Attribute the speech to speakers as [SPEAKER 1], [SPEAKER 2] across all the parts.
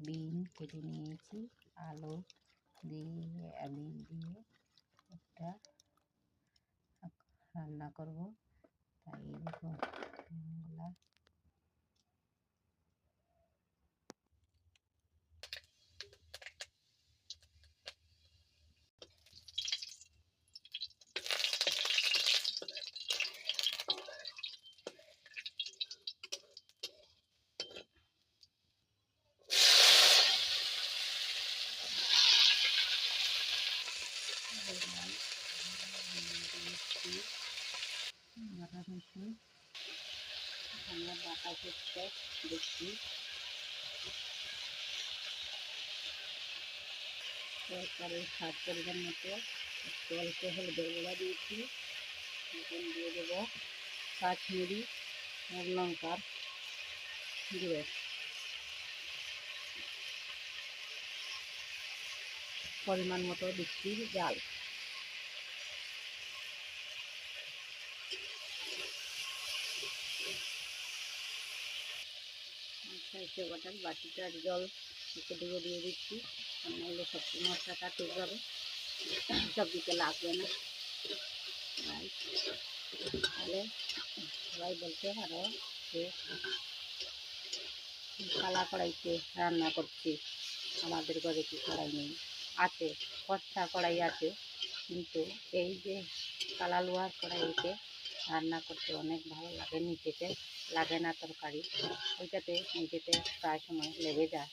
[SPEAKER 1] বিন কেটে নিয়েছি, আলু দিয়ে একটা রান্না করব। তাই দেখো বিনগুলা বাটা হয়েছে, আমরা বাটা করতে দেখছি। তরকারির স্বাদ পরিমাণ মতো একটু অল্প হলুদের গুঁড়া দিয়েছি। এখন দিয়ে দেবো কাশ্মীরি আর লঙ্কার গুঁড়ো, পরিমাণ মতো দিচ্ছি জাল। সরষে বাটার বাটিটার জল একটু দিয়ে দিচ্ছি, নাহলে সব মশলাটা ঠিকভাবে সবজিতে লাগবে না। তাহলে সবাই বলতে আরও যে কালা কড়াইতে রান্না করছি, আমাদের ঘরে কি কড়াই নেই? আছে, কচ্ছা কড়াই আছে, কিন্তু এই যে কালা লোহার কড়াইতে রান্না করতে অনেক ভালো লাগে, নিচেতে লাগে না তরকারি, ওইটাতে নিচেতে প্রায় সময় লেগে যায়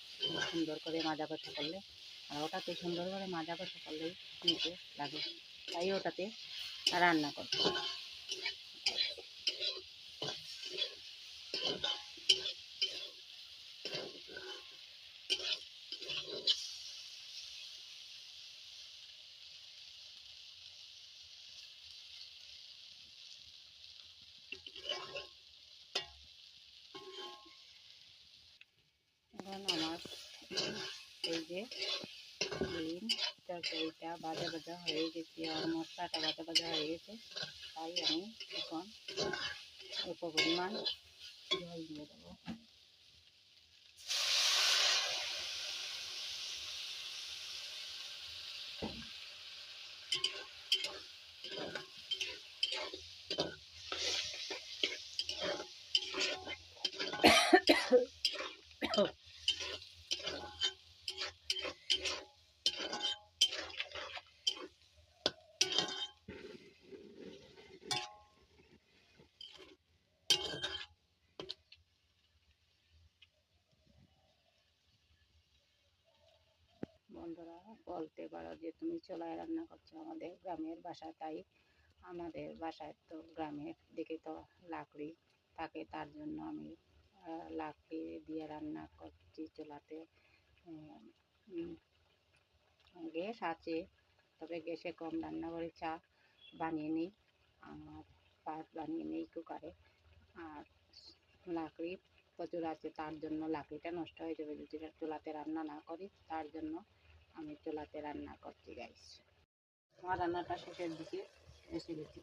[SPEAKER 1] সুন্দর করে মাজা কষা করলে, আর ওটাতে সুন্দর করে মাজা কষা করলেই নিচে লাগে, তাই ওটাতে রান্না করতে। এখন আমার এই যে বিন তরকারিটা ভাজা হয়ে গেছে, আর মশলাটা ভাজা হয়ে গেছে, তাই আমি এখন অল্প পরিমাণ জল দিয়ে দেবো। বন্ধুরা বলতে পারো যে তুমি চুলায় রান্না করছো আমাদের গ্রামের বাসা, তাই আমাদের বাসায় তো গ্রামের দিকে তো লাকড়ি থাকে, তার জন্য আমি লাকড়ি দিয়ে রান্না করছি চুলাতে। গ্যাস আছে, তবে গ্যাসে কম রান্না করে চা বানিয়ে নিই আর ভাত বানিয়ে নিই কুকারে। আর লাকড়ি প্রচুর আছে, তার জন্য লাকড়িটা নষ্ট হয়ে যাবে যদি চুলাতে রান্না না করি, তার জন্য আমি চুলাতে রান্না করছি গাইস। আমার রান্নাটা শেষের দিকে এসে গেছি।